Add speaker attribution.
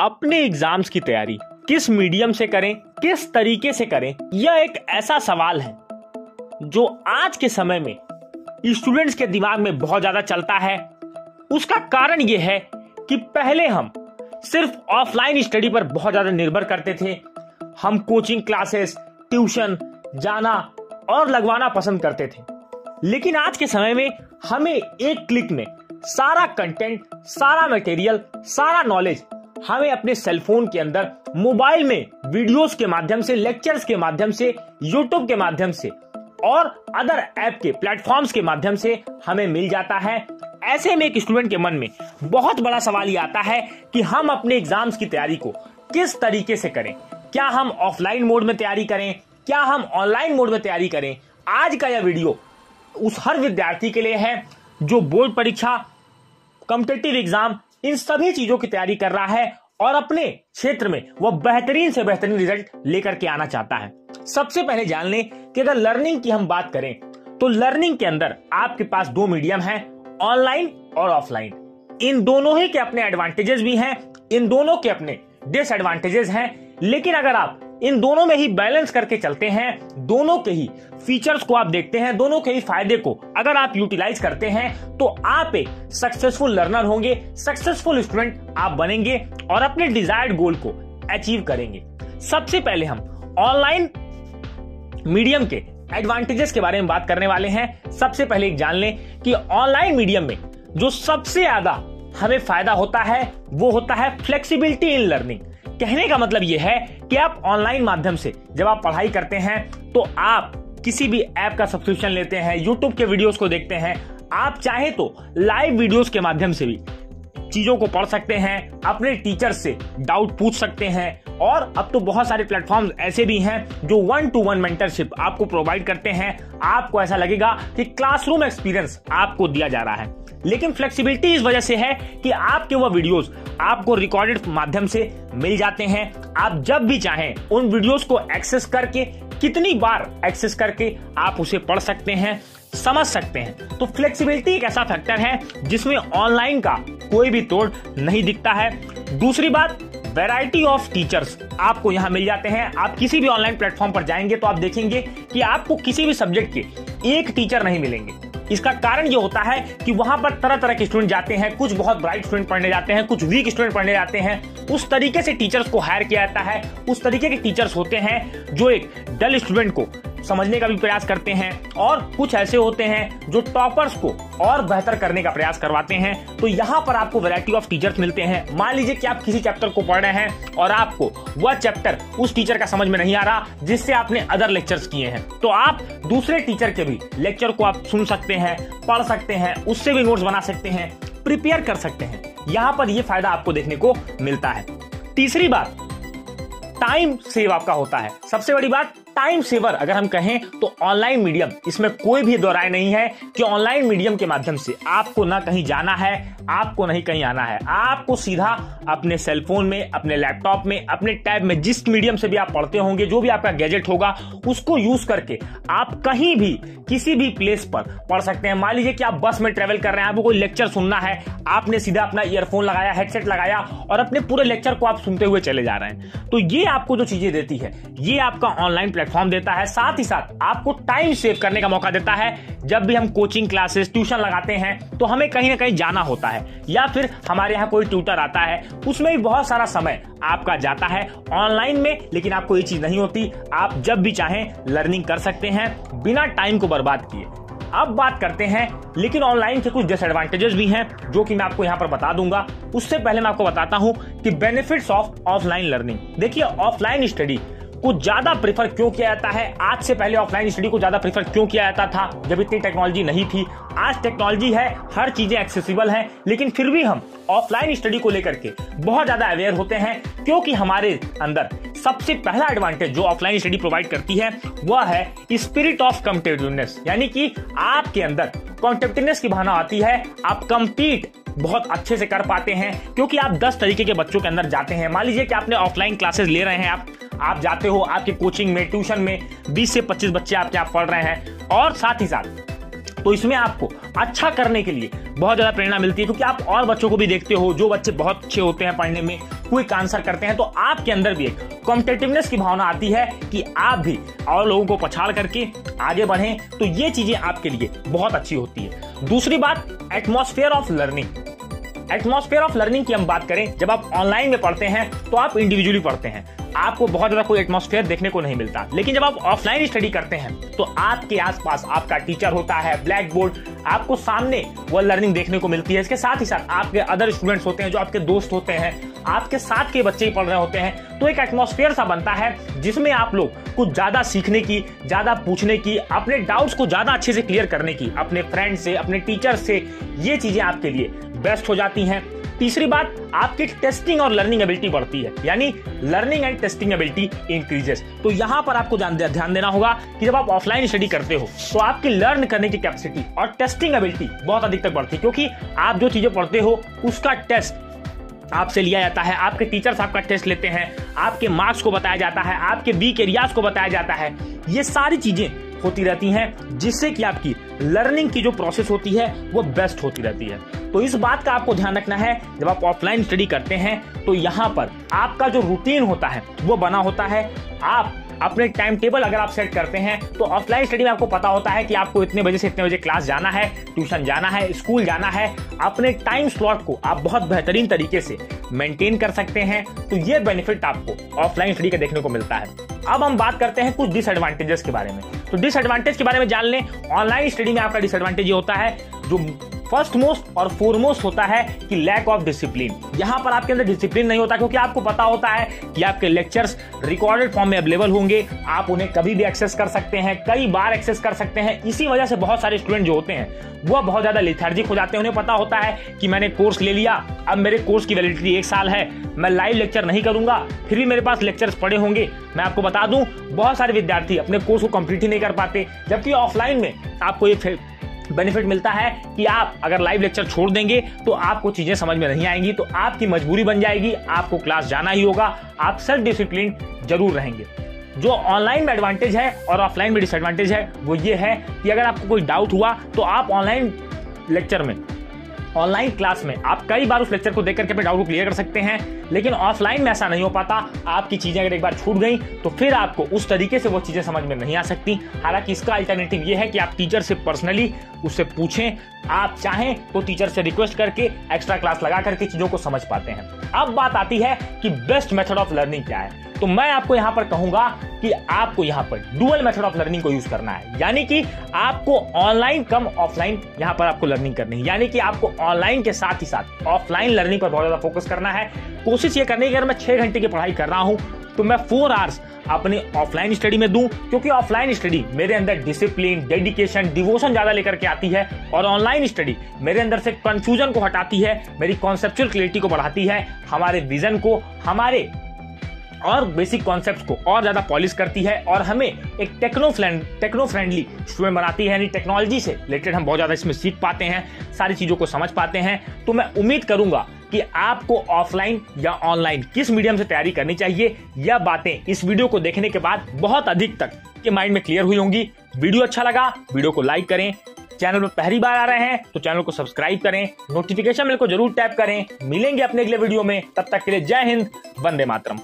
Speaker 1: अपने एग्जाम्स की तैयारी किस मीडियम से करें, किस तरीके से करें, यह एक ऐसा सवाल है जो आज के समय में स्टूडेंट्स के दिमाग में बहुत ज्यादा चलता है। उसका कारण यह है कि पहले हम सिर्फ ऑफलाइन स्टडी पर बहुत ज्यादा निर्भर करते थे। हम कोचिंग क्लासेस, ट्यूशन जाना और लगवाना पसंद करते थे, लेकिन आज के समय में हमें एक क्लिक में सारा कंटेंट, सारा मटेरियल, सारा नॉलेज हमें अपने सेलफोन के अंदर, मोबाइल में वीडियोस के माध्यम से, लेक्चर्स के माध्यम से, यूट्यूब के माध्यम से और अदर ऐप के प्लेटफॉर्म्स के माध्यम से हमें मिल जाता है। ऐसे में एक स्टूडेंट के मन में बहुत बड़ा सवाल ये आता है कि हम अपने एग्जाम्स की तैयारी को किस तरीके से करें। क्या हम ऑफलाइन मोड में तैयारी करें, क्या हम ऑनलाइन मोड में तैयारी करें। आज का यह वीडियो उस हर विद्यार्थी के लिए है जो बोर्ड परीक्षा, कॉम्पिटिटिव एग्जाम, इन सभी चीजों की तैयारी कर रहा है और अपने क्षेत्र में वह बेहतरीन से बेहतरीन रिजल्ट लेकर के आना चाहता है। सबसे पहले जान लें कि अगर लर्निंग की हम बात करें तो लर्निंग के अंदर आपके पास दो मीडियम हैं, ऑनलाइन और ऑफलाइन। इन दोनों ही के अपने एडवांटेजेस भी हैं, इन दोनों के अपने डिसएडवांटेजेस हैं, लेकिन अगर आप इन दोनों में ही बैलेंस करके चलते हैं, दोनों के ही फीचर्स को आप देखते हैं, दोनों के ही फायदे को अगर आप यूटिलाइज करते हैं तो आप एक सक्सेसफुल लर्नर होंगे, सक्सेसफुल स्टूडेंट आप बनेंगे और अपने डिजायर्ड गोल को अचीव करेंगे। सबसे पहले हम ऑनलाइन मीडियम के एडवांटेजेस के बारे में बात करने वाले हैं। सबसे पहले जान लें कि ऑनलाइन मीडियम में जो सबसे ज्यादा हमें फायदा होता है वो होता है फ्लेक्सिबिलिटी इन लर्निंग। कहने का मतलब यह है कि आप ऑनलाइन माध्यम से जब आप पढ़ाई करते हैं तो आप किसी भी ऐप का सब्सक्रिप्शन लेते हैं, यूट्यूब के वीडियोस को देखते हैं, आप चाहे तो लाइव वीडियोस के माध्यम से भी चीजों को पढ़ सकते हैं, अपने टीचर से डाउट पूछ सकते हैं और अब तो बहुत सारे प्लेटफॉर्म्स ऐसे भी हैं जो 1-to-1 मेंटरशिप आपको प्रोवाइड करते हैं। आपको ऐसा लगेगा कि क्लासरूम एक्सपीरियंस आपको दिया जा रहा है, लेकिन फ्लेक्सिबिलिटी इस वजह से है कि आपके वो वीडियोस आपको रिकॉर्डेड माध्यम से मिल जाते हैं। आप जब भी चाहें उन वीडियोस को एक्सेस करके, कितनी बार एक्सेस करके आप उसे पढ़ सकते हैं, समझ सकते हैं। तो फ्लेक्सिबिलिटी एक ऐसा फैक्टर है जिसमें ऑनलाइन का कोई भी तोड़ नहीं दिखता है। दूसरी बात, वैरायटी ऑफ टीचर्स आपको यहां मिल जाते हैं। आप किसी भी ऑनलाइन प्लेटफॉर्म पर जाएंगे तो आप देखेंगे कि आपको किसी भी सब्जेक्ट के एक टीचर नहीं मिलेंगे। इसका कारण ये होता है कि वहां पर तरह तरह के स्टूडेंट जाते हैं, कुछ बहुत ब्राइट स्टूडेंट पढ़ने जाते हैं, कुछ वीक स्टूडेंट पढ़ने जाते हैं। उस तरीके से टीचर्स को हायर किया जाता है। उस तरीके के टीचर्स होते हैं जो एक डल स्टूडेंट को समझने का भी प्रयास करते हैं और कुछ ऐसे होते हैं जो टॉपर्स को और बेहतर करने का प्रयास करवाते हैं। तो यहाँ पर आपको वैरायटी ऑफ टीचर्स मिलते हैं। मान लीजिए कि आप किसी चैप्टर को पढ़ रहे हैं और आपको वह चैप्टर उस टीचर का समझ में नहीं आ रहा जिससे आपने अदर लेक्चर्स किए हैं, तो आप दूसरे टीचर के भी लेक्चर को आप सुन सकते हैं, पढ़ सकते हैं, उससे भी नोट्स बना सकते हैं, प्रिपेयर कर सकते हैं। यहाँ पर यह फायदा आपको देखने को मिलता है। तीसरी बात, टाइम सेव आपका होता है। सबसे बड़ी बात, टाइम सेवर अगर हम कहें तो ऑनलाइन मीडियम, इसमें कोई भी दो राय नहीं है कि ऑनलाइन मीडियम के माध्यम से आपको ना कहीं जाना है, आपको नहीं कहीं आना है। आपको सीधा अपने सेलफोन में, अपने लैपटॉप में, अपने टैब में, जिस मीडियम से भी आप पढ़ते होंगे, जो भी आपका गैजेट होगा, उसको यूज करके आप कहीं भी किसी भी प्लेस पर पढ़ सकते हैं। मान लीजिए कि आप बस में ट्रेवल कर रहे हैं, आपको कोई लेक्चर सुनना है, आपने सीधा अपना ईयरफोन लगाया, हेडसेट लगाया और अपने पूरे लेक्चर को आप सुनते हुए चले जा रहे हैं। तो ये आपको जो चीजें देती है, ये आपका ऑनलाइन प्लेटफॉर्म देता है। साथ ही साथ आपको टाइम सेव करने का मौका देता है। जब भी हम कोचिंग क्लासेस, ट्यूशन लगाते हैं तो हमें कहीं ना कहीं जाना होता है या फिर हमारे यहाँ कोई ट्यूटर आता है, उसमें भी बहुत सारा समय आपका जाता है ऑनलाइन में, लेकिन आपको ये चीज नहीं होती। आप जब भी चाहें लर्निंग कर सकते हैं बिना टाइम को बर्बाद किए। अब बात करते हैं, लेकिन ऑनलाइन के कुछ डिसएडवांटेजेस भी हैं जो कि मैं आपको यहां पर बता दूंगा। उससे पहले मैं आपको बताता हूं कि बेनिफिट्स ऑफ ऑफलाइन लर्निंग। देखिए, ऑफलाइन स्टडी को ज्यादा प्रेफर क्यों किया जाता है। आज से पहले ऑफलाइन स्टडी को ज्यादा प्रेफर क्यों किया जाता था, जब इतनी टेक्नोलॉजी नहीं थी। आज टेक्नोलॉजी है, हर चीजें एक्सेसिबल हैं, लेकिन फिर भी हम ऑफलाइन स्टडी को लेकर के बहुत ज्यादा अवेयर होते हैं, क्योंकि हमारे अंदर सबसे पहला एडवांटेज जो ऑफलाइन स्टडी प्रोवाइड करती है वह है स्पिरिट ऑफ कॉम्पिटिटिवनेस। यानी कि आपके अंदर कॉम्पिटिटिवनेस की भावना आती है, आप कंपीट बहुत अच्छे से कर पाते हैं, क्योंकि आप 10 तरीके के बच्चों के अंदर जाते हैं। मान लीजिए कि आपने ऑफलाइन क्लासेस ले रहे हैं, आप जाते हो, आपके कोचिंग में, ट्यूशन में 20 से 25 बच्चे आपके यहाँ पढ़ रहे हैं और साथ ही साथ तो इसमें आपको अच्छा करने के लिए बहुत ज्यादा प्रेरणा मिलती है, क्योंकि आप और बच्चों को भी देखते हो जो बच्चे बहुत अच्छे होते हैं पढ़ने में, क्विक आंसर करते हैं तो आपके अंदर भी एक कॉम्पिटिटिवनेस की भावना आती है कि आप भी और लोगों को पछाड़ करके आगे बढ़ें। तो ये चीजें आपके लिए बहुत अच्छी होती है। दूसरी बात, atmosphere of learning. Atmosphere of learning की हम बात करें, जब आप ऑनलाइन में पढ़ते हैं तो आप इंडिविजुअली पढ़ते हैं, आपको बहुत ज्यादा कोई एटमॉस्फेयर देखने को नहीं मिलता। लेकिन जब आप ऑफलाइन स्टडी करते हैं तो आपके आसपास आपका टीचर होता है, ब्लैक बोर्ड, आपको सामने वो लर्निंग देखने को मिलती है। इसके साथ ही साथ आपके अदर स्टूडेंट्स होते हैं जो आपके दोस्त होते हैं, आपके साथ के बच्चे ही पढ़ रहे होते हैं। तो एक एटमॉस्फेयर सा बनता है जिसमें आप लोग कुछ ज्यादा सीखने की, ज्यादा पूछने की, अपने डाउट्स को ज्यादा अच्छे से क्लियर करने की, अपने फ्रेंड से, अपने टीचर से, ये चीजें आपके लिए बेस्ट हो जाती हैं। तीसरी बात, आपकी टेस्टिंग और लर्निंग एबिलिटी बढ़ती है, यानी learning and testing ability increases. तो यहां पर आपको ध्यान देना होगा कि जब आप ऑफलाइन स्टडी करते हो तो आपकी लर्न करने की कैपेसिटी और टेस्टिंग एबिलिटी बहुत अधिक तक बढ़ती है, क्योंकि आप जो चीजें पढ़ते हो उसका टेस्ट आपसे लिया जाता है, आपके टीचर्स आपका टेस्ट लेते हैं, आपके मार्क्स को बताया जाता है, आपके वीक एरियाज को बताया जाता है। ये सारी चीजें होती रहती हैं जिससे कि आपकी लर्निंग की जो प्रोसेस होती है वो बेस्ट होती रहती है। तो इस बात का आपको ध्यान रखना है, जब आप ऑफलाइन स्टडी करते हैं तो यहाँ पर आपका जो रूटीन होता है वो बना होता है। आप अपने टाइम टेबल अगर आप सेट करते हैं तो ऑफलाइन स्टडी में आपको पता होता है कि आपको इतने बजे से इतने बजे क्लास जाना है, ट्यूशन जाना है, स्कूल जाना है। अपने टाइम स्लॉट को आप बहुत बेहतरीन तरीके से मेंटेन कर सकते हैं। तो ये बेनिफिट आपको ऑफलाइन स्टडी का देखने को मिलता है। अब हम बात करते हैं कुछ डिसएडवांटेजेस के बारे में। तो डिसएडवांटेज के बारे में जान लें। ऑनलाइन स्टडी में आपका डिसएडवांटेज ये होता है, जो फर्स्ट मोस्ट और फोरमोस्ट होता है कि लैक ऑफ डिसिप्लिन। यहां पर आपके अंदर डिसिप्लिन नहीं होता, क्योंकि आपको पता होता है कि आपके लेक्चर्स रिकॉर्डेड फॉर्म में अवेलेबल होंगे, आप उन्हें कभी भी एक्सेस कर सकते हैं, कई बार एक्सेस कर सकते हैं। इसी वजह से बहुत सारे स्टूडेंट जो होते हैं वो बहुत ज्यादा लेथार्जिक हो जाते हैं। उन्हें पता होता है कि मैंने कोर्स ले लिया, अब मेरे कोर्स की वैलिडिटी 1 साल है, मैं लाइव लेक्चर नहीं करूंगा, फिर भी मेरे पास लेक्चर्स पड़े होंगे। मैं आपको बता दूं, बहुत सारे विद्यार्थी अपने कोर्स को कंप्लीट ही नहीं कर पाते। जबकि ऑफलाइन में आपको ये बेनिफिट मिलता है कि आप अगर लाइव लेक्चर छोड़ देंगे तो आपको चीजें समझ में नहीं आएंगी, तो आपकी मजबूरी बन जाएगी, आपको क्लास जाना ही होगा, आप सेल्फ डिसिप्लिन जरूर रहेंगे। जो ऑनलाइन में एडवांटेज है और ऑफलाइन में डिसएडवांटेज है वो ये है कि अगर आपको कोई डाउट हुआ तो आप ऑनलाइन लेक्चर में, ऑनलाइन क्लास में आप कई बार उस लेक्चर को देख करके अपने डाउट को क्लियर कर सकते हैं। लेकिन ऑफलाइन में ऐसा नहीं हो पाता। आपकी चीजें अगर एक बार छूट गई तो फिर आपको उस तरीके से वो चीजें समझ में नहीं आ सकती। हालांकि इसका अल्टरनेटिव ये है कि आप टीचर से पर्सनली उससे पूछें, आप चाहें तो टीचर से रिक्वेस्ट करके एक्स्ट्रा क्लास लगा करके चीजों को समझ पाते हैं। अब बात आती है कि बेस्ट मेथड ऑफ लर्निंग क्या है। तो मैं आपको यहां पर कहूंगा कि आपको यहां पर डुअल मेथड ऑफ लर्निंग को यूज करना है, यानी कि आपको ऑनलाइन कम ऑफलाइन यहां पर आपको लर्निंग करनी है, यानी कि आपको ऑनलाइन के साथ ही साथ ऑफलाइन लर्निंग पर बहुत ज्यादा फोकस करना है। कोशिश ये करनी है कि अगर मैं 6 घंटे की पढ़ाई कर रहा हूं तो मैं 4 आवर्स अपने ऑफलाइन स्टडी में दूं, क्योंकि ऑफलाइन स्टडी मेरे अंदर डिसिप्लिन, डेडिकेशन, डिवोशन ज्यादा लेकर के आती है, और ऑनलाइन स्टडी मेरे अंदर से कंफ्यूजन को हटाती है, मेरी कॉन्सेप्चुअल क्लैरिटी को बढ़ाती है, हमारे विजन को, हमारे और बेसिक कॉन्सेप्ट्स को और ज्यादा पॉलिश करती है, और हमें एक टेक्नो फ्रेंडली स्टूडेंट बनाती है। यानी टेक्नोलॉजी से रिलेटेड हम बहुत ज्यादा इसमें सीख पाते हैं, सारी चीजों को समझ पाते हैं। तो मैं उम्मीद करूंगा कि आपको ऑफलाइन या ऑनलाइन किस मीडियम से तैयारी करनी चाहिए, यह बातें इस वीडियो को देखने के बाद बहुत अधिक तक के माइंड में क्लियर हुई होंगी। वीडियो अच्छा लगा, वीडियो को लाइक करें, चैनल पर पहली बार आ रहे हैं तो चैनल को सब्सक्राइब करें, नोटिफिकेशन बेल को जरूर टैप करें। मिलेंगे अपने अगले वीडियो में, तब तक के लिए जय हिंद, वंदे मातरम।